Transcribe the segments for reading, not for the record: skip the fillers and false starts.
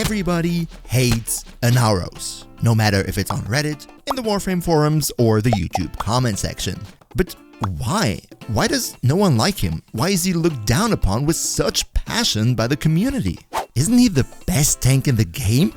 everybody hates Inaros, no matter if it's on Reddit, in the Warframe forums, or the YouTube comment section. But why? Why does no one like him? Why is he looked down upon with such passion by the community? Isn't he the best tank in the game?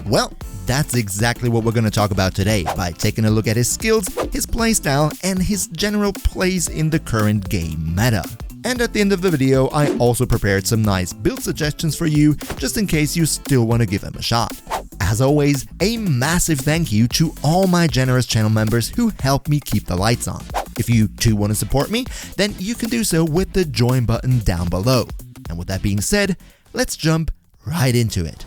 Well, that's exactly what we're going to talk about today by taking a look at his skills, his playstyle, and his general place in the current game meta. And at the end of the video, I also prepared some nice build suggestions for you, just in case you still want to give him a shot. As always, a massive thank you to all my generous channel members who help me keep the lights on. If you too want to support me, then you can do so with the join button down below. And with that being said, let's jump right into it.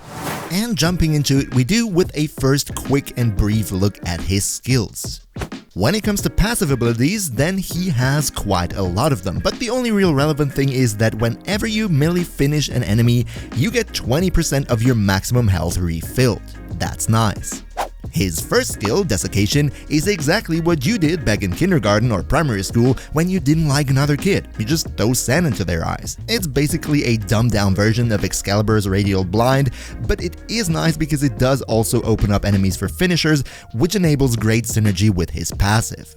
And jumping into it, we do with a first quick and brief look at his skills. When it comes to passive abilities, then he has quite a lot of them, but the only real relevant thing is that whenever you melee finish an enemy, you get 20% of your maximum health refilled. That's nice. His first skill, Desiccation, is exactly what you did back in kindergarten or primary school when you didn't like another kid. You just throw sand into their eyes. It's basically a dumbed down version of Excalibur's Radial Blind, but it is nice because it does also open up enemies for finishers, which enables great synergy with his passive.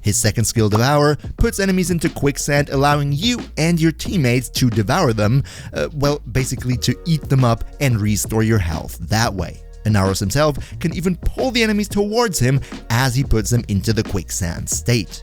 His second skill, Devour, puts enemies into quicksand, allowing you and your teammates to devour them, well, basically to eat them up and restore your health that way. Inaros himself can even pull the enemies towards him as he puts them into the quicksand state.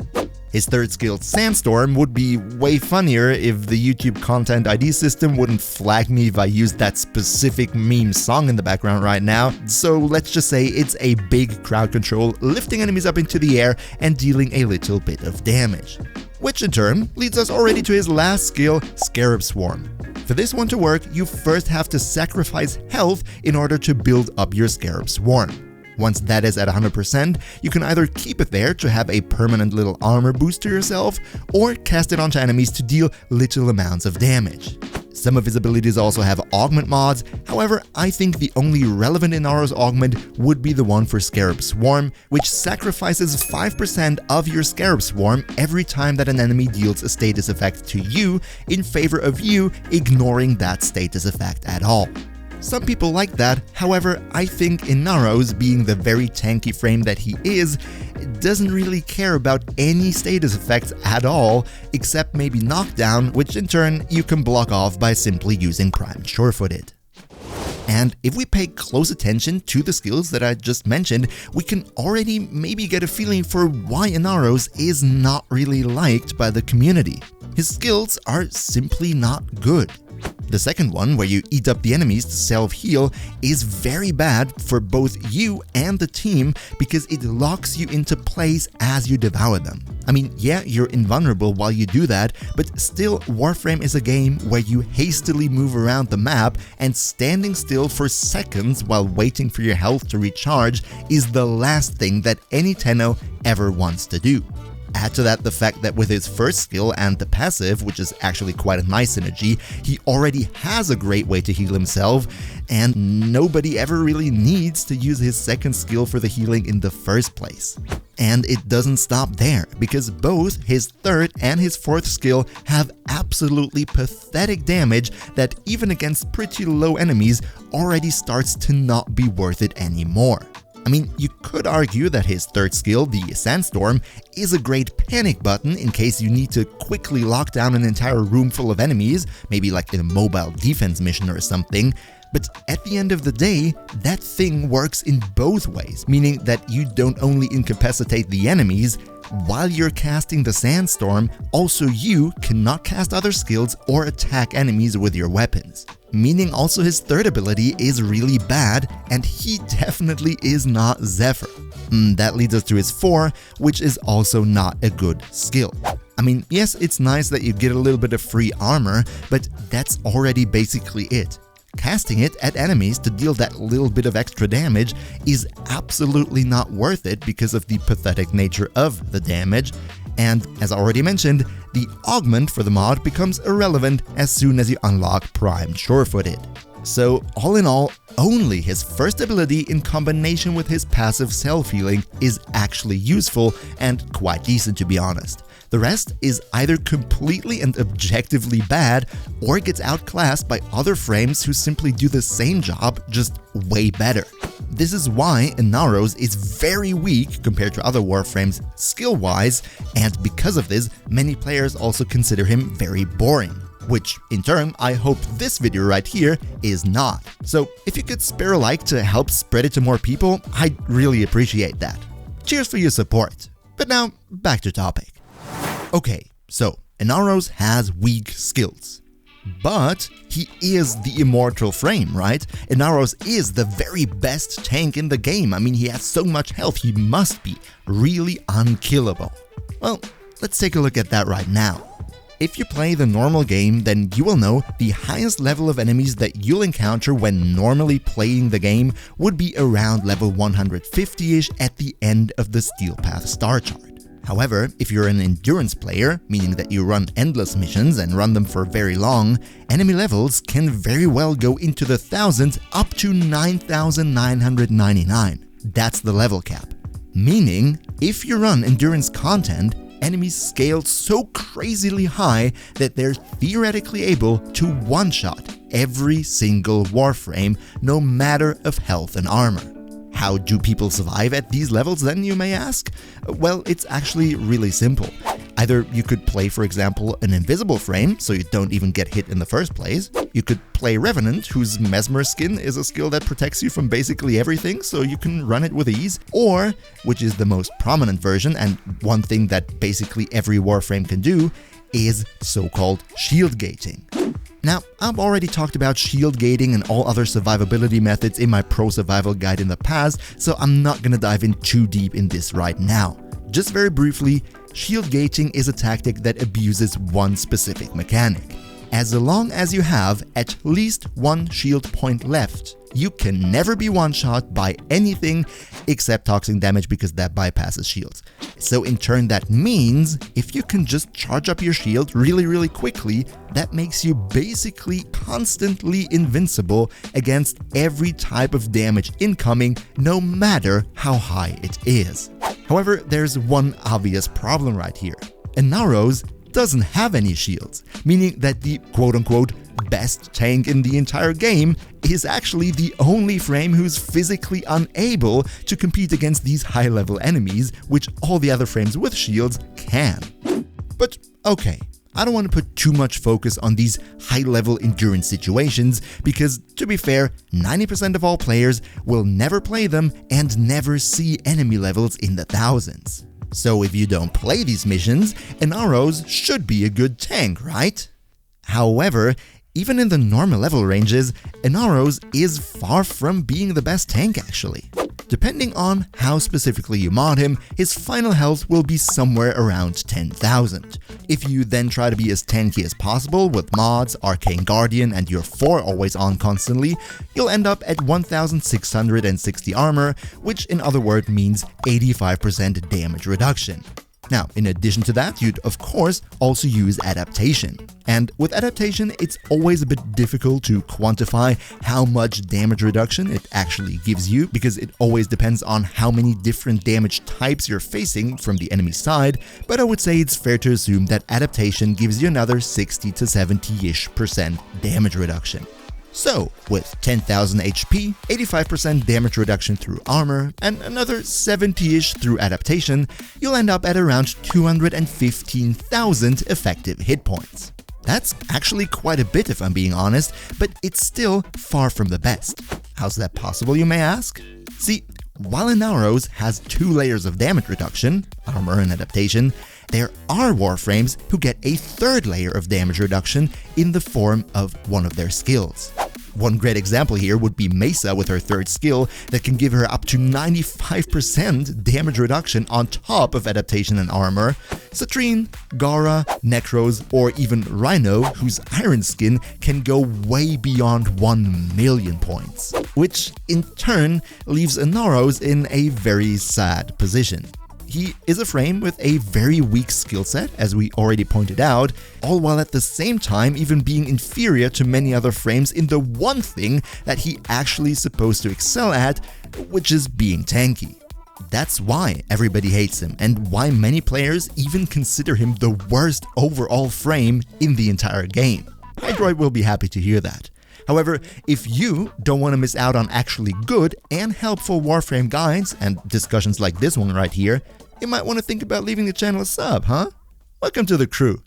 His third skill, Sandstorm, would be way funnier if the YouTube content ID system wouldn't flag me if I used that specific meme song in the background right now, so let's just say it's a big crowd control, lifting enemies up into the air and dealing a little bit of damage. Which in turn leads us already to his last skill, Scarab Swarm. For this one to work, you first have to sacrifice health in order to build up your Scarab Swarm. Once that is at 100%, you can either keep it there to have a permanent little armor boost to yourself, or cast it onto enemies to deal little amounts of damage. Some of his abilities also have augment mods, however, I think the only relevant Inaros augment would be the one for Scarab Swarm, which sacrifices 5% of your Scarab Swarm every time that an enemy deals a status effect to you, in favor of you ignoring that status effect at all. Some people like that, however, I think Inaros, being the very tanky frame that he is, doesn't really care about any status effects at all, except maybe knockdown, which in turn you can block off by simply using Prime Surefooted. And if we pay close attention to the skills that I just mentioned, we can already maybe get a feeling for why Inaros is not really liked by the community. His skills are simply not good. The second one, where you eat up the enemies to self-heal, is very bad for both you and the team because it locks you into place as you devour them. I mean, yeah, you're invulnerable while you do that, but still, Warframe is a game where you hastily move around the map, and standing still for seconds while waiting for your health to recharge is the last thing that any Tenno ever wants to do. Add to that the fact that with his first skill and the passive, which is actually quite a nice synergy, he already has a great way to heal himself, and nobody ever really needs to use his second skill for the healing in the first place. And it doesn't stop there, because both his third and his fourth skill have absolutely pathetic damage that even against pretty low enemies already starts to not be worth it anymore. I mean, you could argue that his third skill, the Sandstorm, is a great panic button in case you need to quickly lock down an entire room full of enemies, maybe like in a mobile defense mission or something. But at the end of the day, that thing works in both ways, meaning that you don't only incapacitate the enemies, while you're casting the Sandstorm, also you cannot cast other skills or attack enemies with your weapons. Meaning also his third ability is really bad, and he definitely is not Zephyr. That leads us to his 4, which is also not a good skill. I mean, yes, it's nice that you get a little bit of free armor, but that's already basically it. Casting it at enemies to deal that little bit of extra damage is absolutely not worth it because of the pathetic nature of the damage, and as already mentioned, the augment for the mod becomes irrelevant as soon as you unlock Prime Surefooted. So all in all, only his first ability in combination with his passive self-healing is actually useful and quite decent, to be honest. The rest is either completely and objectively bad or gets outclassed by other frames who simply do the same job, just way better. This is why Inaros is very weak compared to other Warframes skill-wise, and because of this, many players also consider him very boring. Which, in turn, I hope this video right here is not. So if you could spare a like to help spread it to more people, I'd really appreciate that. Cheers for your support. But now, back to topic. Okay, so Inaros has weak skills. But he is the immortal frame, right? Inaros is the very best tank in the game. I mean, he has so much health, he must be really unkillable. Well, let's take a look at that right now. If you play the normal game, then you will know the highest level of enemies that you'll encounter when normally playing the game would be around level 150-ish at the end of the Steel Path star chart. However, if you're an endurance player, meaning that you run endless missions and run them for very long, enemy levels can very well go into the thousands up to 9,999. That's the level cap. Meaning, if you run endurance content, enemies scale so crazily high that they're theoretically able to one-shot every single Warframe, no matter of health and armor. How do people survive at these levels then, you may ask? Well, it's actually really simple. Either you could play, for example, an invisible frame, so you don't even get hit in the first place. You could play Revenant, whose Mesmer skin is a skill that protects you from basically everything, so you can run it with ease. Or, which is the most prominent version, and one thing that basically every Warframe can do, is so-called shield gating. Now, I've already talked about shield gating and all other survivability methods in my pro survival guide in the past, so I'm not gonna dive in too deep in this right now. Just very briefly, shield gating is a tactic that abuses one specific mechanic. As long as you have at least one shield point left, you can never be one-shot by anything except toxic damage because that bypasses shields. So in turn that means if you can just charge up your shield really quickly, that makes you basically constantly invincible against every type of damage incoming, no matter how high it is. However, there's one obvious problem right here. Inaros doesn't have any shields, meaning that the quote-unquote best tank in the entire game is actually the only frame who's physically unable to compete against these high-level enemies, which all the other frames with shields can. But okay, I don't want to put too much focus on these high-level endurance situations because, to be fair, 90% of all players will never play them and never see enemy levels in the thousands. So if you don't play these missions, Inaros should be a good tank, right? However, even in the normal level ranges, Inaros is far from being the best tank actually. Depending on how specifically you mod him, his final health will be somewhere around 10,000. If you then try to be as tanky as possible with mods, Arcane Guardian and your 4 always on constantly, you'll end up at 1,660 armor, which in other words means 85% damage reduction. Now, in addition to that, you'd of course also use adaptation. And with adaptation, it's always a bit difficult to quantify how much damage reduction it actually gives you, because it always depends on how many different damage types you're facing from the enemy side, but I would say it's fair to assume that adaptation gives you another 60 to 70-ish% damage reduction. So, with 10,000 HP, 85% damage reduction through armor, and another 70-ish through adaptation, you'll end up at around 215,000 effective hit points. That's actually quite a bit if I'm being honest, but it's still far from the best. How's that possible, you may ask? See, while Inaros has 2 layers of damage reduction, armor and adaptation, there are Warframes who get a 3rd layer of damage reduction in the form of one of their skills. One great example here would be Mesa with her 3rd skill that can give her up to 95% damage reduction on top of adaptation and armor. Satrine, Gara, Necros, or even Rhino, whose iron skin can go way beyond 1 million points, which in turn leaves Inaros in a very sad position. He is a frame with a very weak skill set, as we already pointed out, all while at the same time even being inferior to many other frames in the one thing that he actually is supposed to excel at, which is being tanky. That's why everybody hates him, and why many players even consider him the worst overall frame in the entire game. Hydroid will be happy to hear that. However, if you don't want to miss out on actually good and helpful Warframe guides and discussions like this one right here, you might want to think about leaving the channel a sub, huh? Welcome to the crew.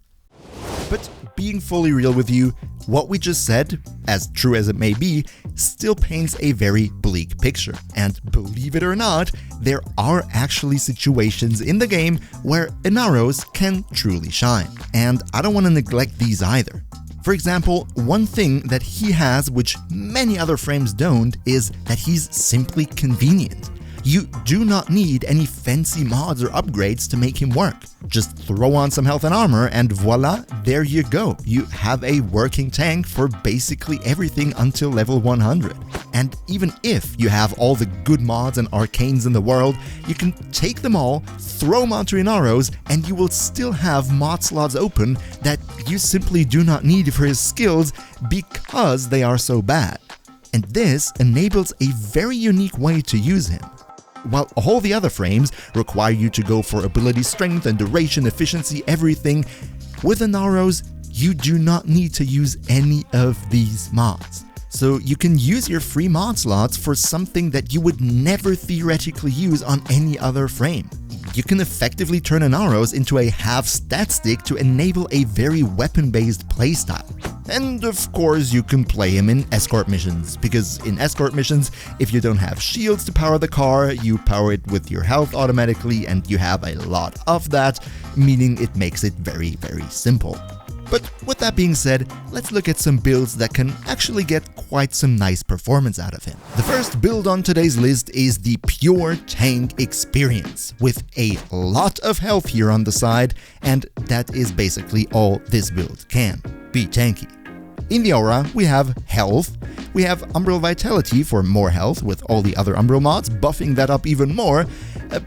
But being fully real with you, what we just said, as true as it may be, still paints a very bleak picture. And believe it or not, there are actually situations in the game where Inaros can truly shine. And I don't want to neglect these either. For example, one thing that he has which many other frames don't is that he's simply convenient. You do not need any fancy mods or upgrades to make him work. Just throw on some health and armor and voila, there you go. You have a working tank for basically everything until level 100. And even if you have all the good mods and arcanes in the world, you can take them all, throw them onto Inaros, and you will still have mod slots open that you simply do not need for his skills because they are so bad. And this enables a very unique way to use him. While all the other frames require you to go for ability strength and duration, efficiency, everything, with Inaros, you do not need to use any of these mods. So you can use your free mod slots for something that you would never theoretically use on any other frame. You can effectively turn Inaros into a half stat stick to enable a very weapon-based playstyle. And of course you can play him in escort missions, because in escort missions, if you don't have shields to power the car, you power it with your health automatically, and you have a lot of that, meaning it makes it very, very simple. But with that being said, let's look at some builds that can actually get quite some nice performance out of him. The first build on today's list is the Pure Tank Experience, with a lot of health here on the side, and that is basically all this build can be tanky. In the aura, we have health, we have Umbral Vitality for more health with all the other Umbral mods, buffing that up even more,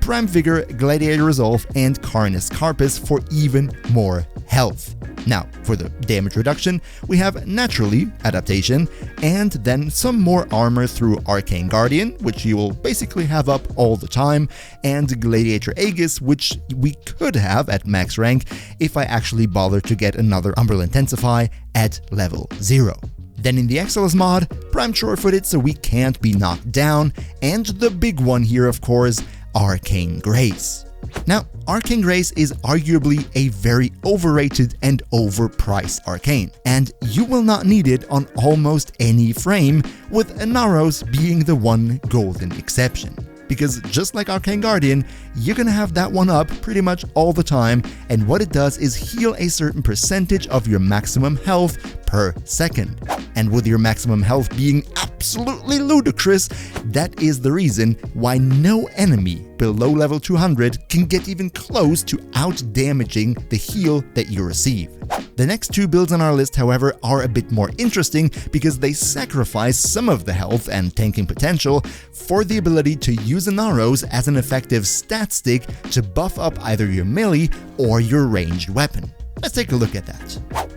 Prime Vigor, Gladiator Resolve, and Carnus Carpus for even more health. Now, for the damage reduction, we have Naturally Adaptation, and then some more armor through Arcane Guardian, which you will basically have up all the time, and Gladiator Aegis, which we could have at max rank if I actually bother to get another Umbral Intensify at level 0. Then in the Excellus mod, Prime Sure-Footed so we can't be knocked down, and the big one here of course, Arcane Grace. Now, Arcane Grace is arguably a very overrated and overpriced arcane, and you will not need it on almost any frame, with Inaros being the one golden exception. Because just like Arcane Guardian, you're gonna have that one up pretty much all the time, and what it does is heal a certain percentage of your maximum health per second. And with your maximum health being absolutely ludicrous, that is the reason why no enemy below level 200 can get even close to out-damaging the heal that you receive. The next two builds on our list, however, are a bit more interesting because they sacrifice some of the health and tanking potential for the ability to use Inaros as an effective stat stick to buff up either your melee or your ranged weapon. Let's take a look at that.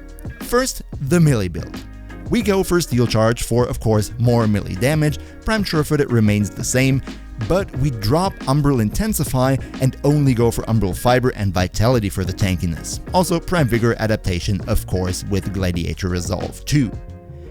First, the melee build. We go for Steel Charge for, of course, more melee damage, Prime Sure-Footed remains the same, but we drop Umbral Intensify and only go for Umbral Fiber and Vitality for the tankiness. Also Prime Vigor Adaptation, of course, with Gladiator Resolve too.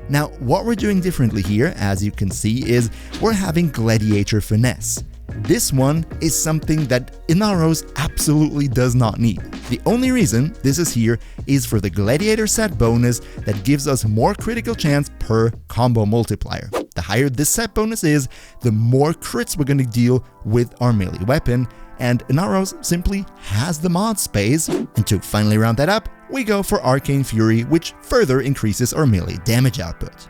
Now, what we're doing differently here, as you can see, is we're having Gladiator Finesse. This one is something that Inaros absolutely does not need. The only reason this is here is for the Gladiator set bonus that gives us more critical chance per combo multiplier. The higher this set bonus is, the more crits we're going to deal with our melee weapon, and Inaros simply has the mod space. And to finally round that up, we go for Arcane Fury, which further increases our melee damage output.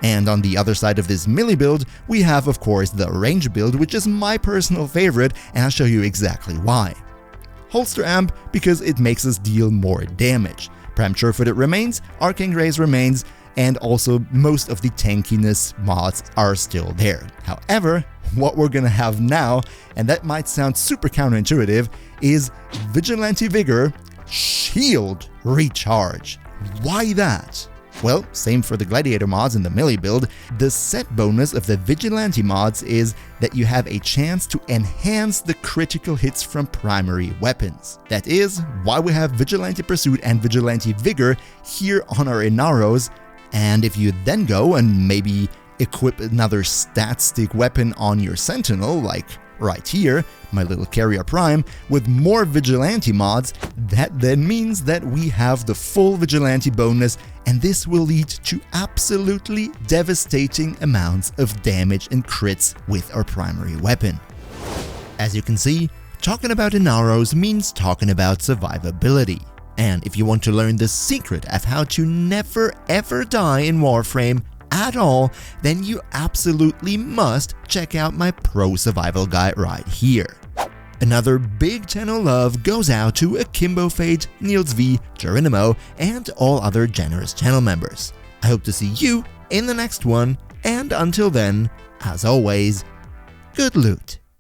And on the other side of this melee build, we have of course the range build, which is my personal favorite, and I'll show you exactly why. Holster Amp, because it makes us deal more damage. Prime Sure-Footed remains, Arcane Grace remains, and also most of the tankiness mods are still there. However, what we're gonna have now, and that might sound super counterintuitive, is Vigilante Vigor Shield Recharge. Why that? Well, same for the Gladiator mods in the melee build. The set bonus of the Vigilante mods is that you have a chance to enhance the critical hits from primary weapons. That is why we have Vigilante Pursuit and Vigilante Vigor here on our Inaros, and if you then go and maybe equip another stat stick weapon on your Sentinel, like right here, my little Carrier Prime, with more Vigilante mods, that then means that we have the full Vigilante bonus, and this will lead to absolutely devastating amounts of damage and crits with our primary weapon. As you can see, talking about Inaros means talking about survivability. And if you want to learn the secret of how to never ever die in Warframe at all, then you absolutely must check out my pro survival guide right here. Another big 10 love goes out to Akimbo Fate, Niels V, Geronimo, and all other generous channel members. I hope to see you in the next one, and until then, as always, good loot.